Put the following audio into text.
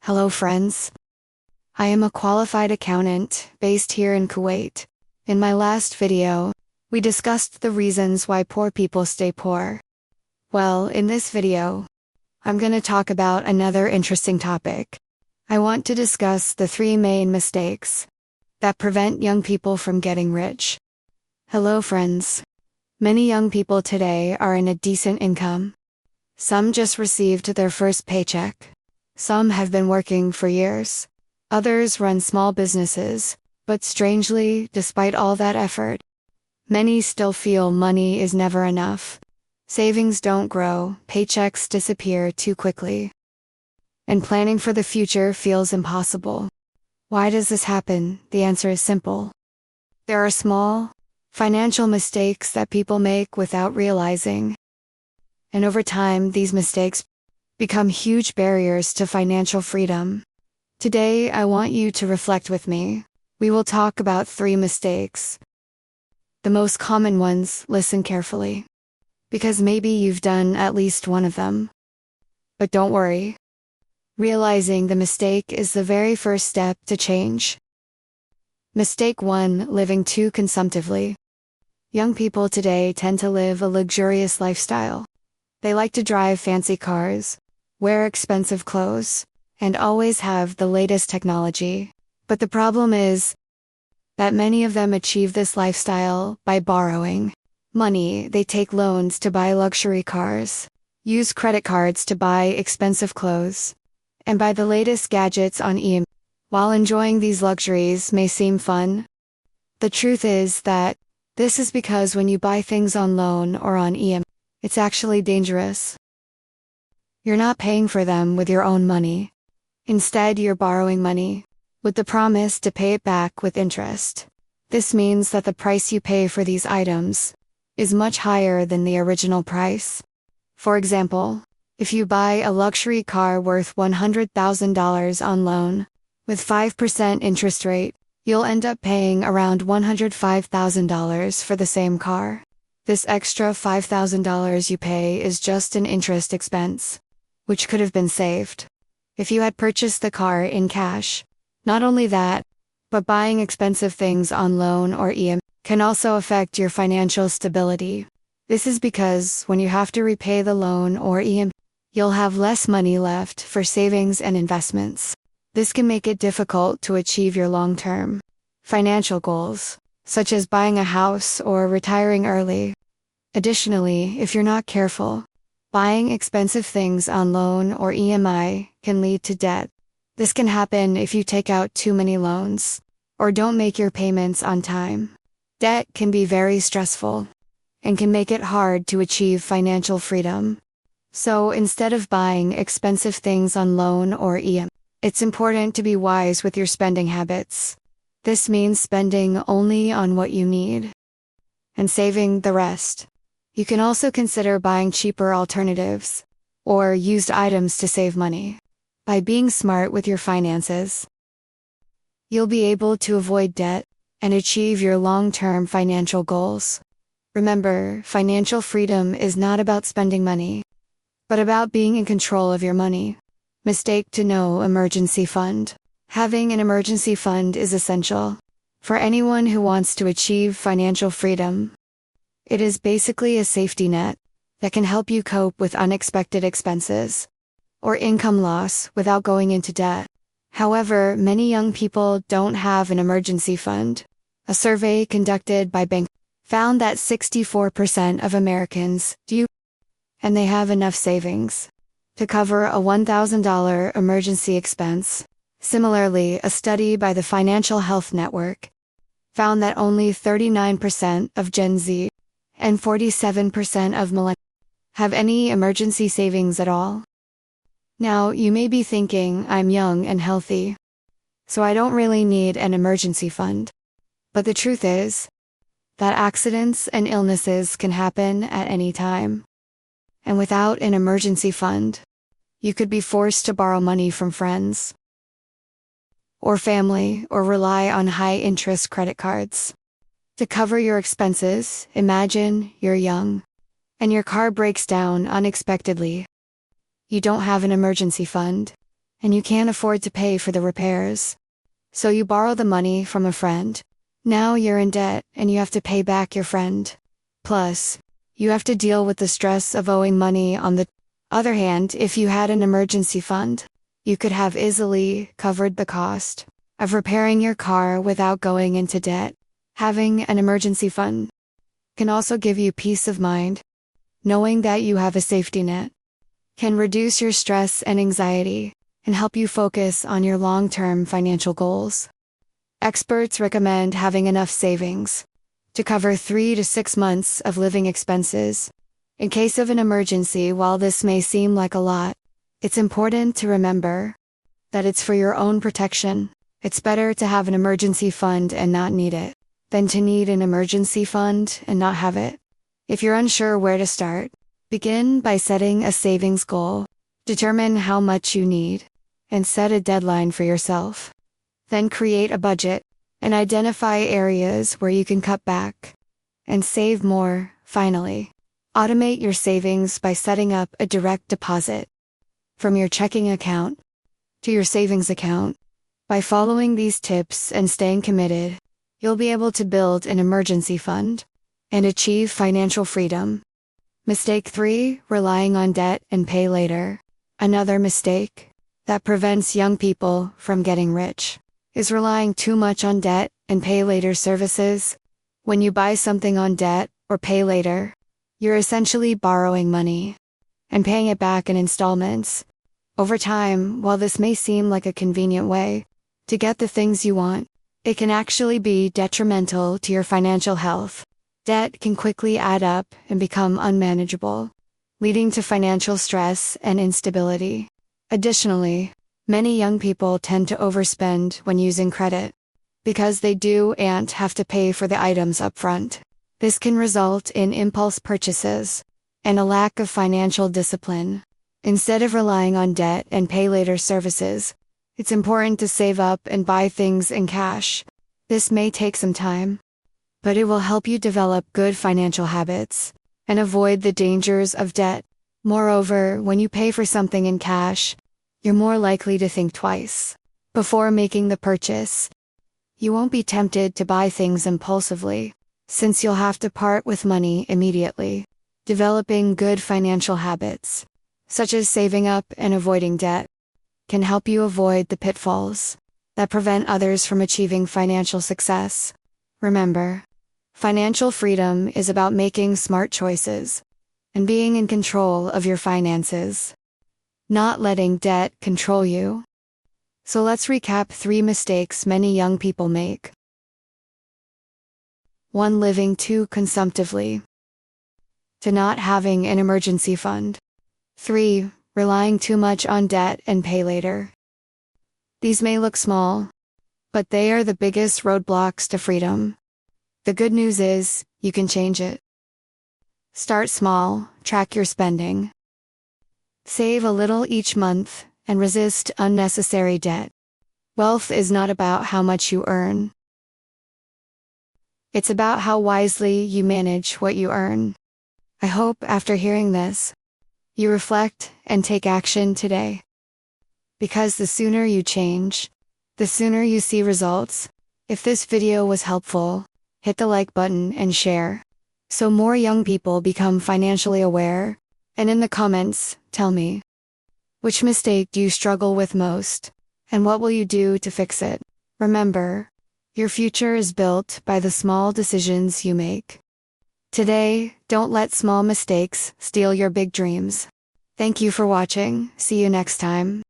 Hello friends. I am a qualified accountant based here in Kuwait. In my last video, we discussed the reasons why poor people stay poor. Well, in this video, I'm going to talk about another interesting topic. I want to discuss the 3 main mistakes that prevent young people from getting rich. Hello friends. Many young people today are in a decent income. Some just received their first paycheck. Some have been working for years. Others run small businesses, but strangely, despite all that effort, many still feel money is never enough. Savings don't grow, paychecks disappear too quickly, and planning for the future feels impossible. Why does this happen? The answer is simple. There are small, financial mistakes that people make without realizing. And over time, these mistakes become huge barriers to financial freedom. Today, I want you to reflect with me. We will talk about 3 mistakes. The most common ones, listen carefully, because maybe you've done at least one of them. But don't worry. Realizing the mistake is the very first step to change. Mistake 1: living too consumptively. Young people today tend to live a luxurious lifestyle. They like to drive fancy cars, wear expensive clothes, and always have the latest technology. But the problem is that many of them achieve this lifestyle by borrowing money. They take loans to buy luxury cars, use credit cards to buy expensive clothes, and buy the latest gadgets on eBay. While enjoying these luxuries may seem fun, the truth is that this is because when you buy things on loan or on eBay, it's actually dangerous. You're not paying for them with your own money. Instead, you're borrowing money, with the promise to pay it back with interest. This means that the price you pay for these items is much higher than the original price. For example, if you buy a luxury car worth $100,000 on loan, with 5% interest rate, you'll end up paying around $105,000 for the same car. This extra $5,000 you pay is just an interest expense, which could have been saved if you had purchased the car in cash. Not only that, but buying expensive things on loan or eBay can also affect your financial stability. This is because when you have to repay the loan or eBay, you'll have less money left for savings and investments. This can make it difficult to achieve your long-term financial goals, such as buying a house or retiring early. Additionally, if you're not careful, buying expensive things on loan or EMI can lead to debt. This can happen if you take out too many loans or don't make your payments on time. Debt can be very stressful and can make it hard to achieve financial freedom. So instead of buying expensive things on loan or EMI, it's important to be wise with your spending habits. This means spending only on what you need and saving the rest. You can also consider buying cheaper alternatives or used items to save money. By being smart with your finances, you'll be able to avoid debt and achieve your long-term financial goals. Remember, financial freedom is not about spending money, but about being in control of your money. Mistake 2: no emergency fund. Having an emergency fund is essential for anyone who wants to achieve financial freedom. It is basically a safety net that can help you cope with unexpected expenses or income loss without going into debt. However, many young people don't have an emergency fund. A survey conducted by Bank found that 64% of Americans do, and they have enough savings to cover a $1,000 emergency expense. Similarly, a study by the Financial Health Network found that only 39% of Gen Z and 47% of millennials have any emergency savings at all. Now, you may be thinking, I'm young and healthy, so I don't really need an emergency fund. But the truth is that accidents and illnesses can happen at any time. And without an emergency fund, you could be forced to borrow money from friends or family or rely on high-interest credit cards to cover your expenses. Imagine you're young and your car breaks down unexpectedly. You don't have an emergency fund. and you can't afford to pay for the repairs. So you borrow the money from a friend. Now you're in debt and you have to pay back your friend. Plus, you have to deal with the stress of owing money. On the other hand, if you had an emergency fund, you could have easily covered the cost of repairing your car without going into debt. Having an emergency fund can also give you peace of mind. Knowing that you have a safety net can reduce your stress and anxiety and help you focus on your long-term financial goals. Experts recommend having enough savings to cover 3 to 6 months of living expenses. In case of an emergency, while this may seem like a lot, it's important to remember that it's for your own protection. It's better to have an emergency fund and not need it than to need an emergency fund and not have it. If you're unsure where to start, begin by setting a savings goal. Determine how much you need and set a deadline for yourself. Then create a budget and identify areas where you can cut back and save more. Finally, automate your savings by setting up a direct deposit from your checking account to your savings account. By following these tips and staying committed, you'll be able to build an emergency fund and achieve financial freedom. Mistake 3: relying on debt and pay later. Another mistake that prevents young people from getting rich is relying too much on debt and pay later services. When you buy something on debt or pay later, you're essentially borrowing money and paying it back in installments. Over time, while this may seem like a convenient way to get the things you want, it can actually be detrimental to your financial health. Debt can quickly add up and become unmanageable, leading to financial stress and instability. Additionally, many young people tend to overspend when using credit because they do and have to pay for the items up front. This can result in impulse purchases and a lack of financial discipline. Instead of relying on debt and pay later services, it's important to save up and buy things in cash. This may take some time, but it will help you develop good financial habits and avoid the dangers of debt. Moreover, when you pay for something in cash, you're more likely to think twice before making the purchase. You won't be tempted to buy things impulsively, since you'll have to part with money immediately. Developing good financial habits, such as saving up and avoiding debt, can help you avoid the pitfalls that prevent others from achieving financial success. Remember, financial freedom is about making smart choices and being in control of your finances, not letting debt control you. So let's recap 3 mistakes many young people make. 1. Living too consumptively. 2. Not having an emergency fund. 3. Relying too much on debt and pay later. These may look small, but they are the biggest roadblocks to freedom. The good news is, you can change it. Start small, track your spending. Save a little each month, and resist unnecessary debt. Wealth is not about how much you earn. It's about how wisely you manage what you earn. I hope after hearing this, you reflect and take action today. Because the sooner you change, the sooner you see results. If this video was helpful, hit the like button and share, so more young people become financially aware. And in the comments, tell me, which mistake do you struggle with most, and what will you do to fix it? Remember, your future is built by the small decisions you make today. Don't let small mistakes steal your big dreams. Thank you for watching. See you next time.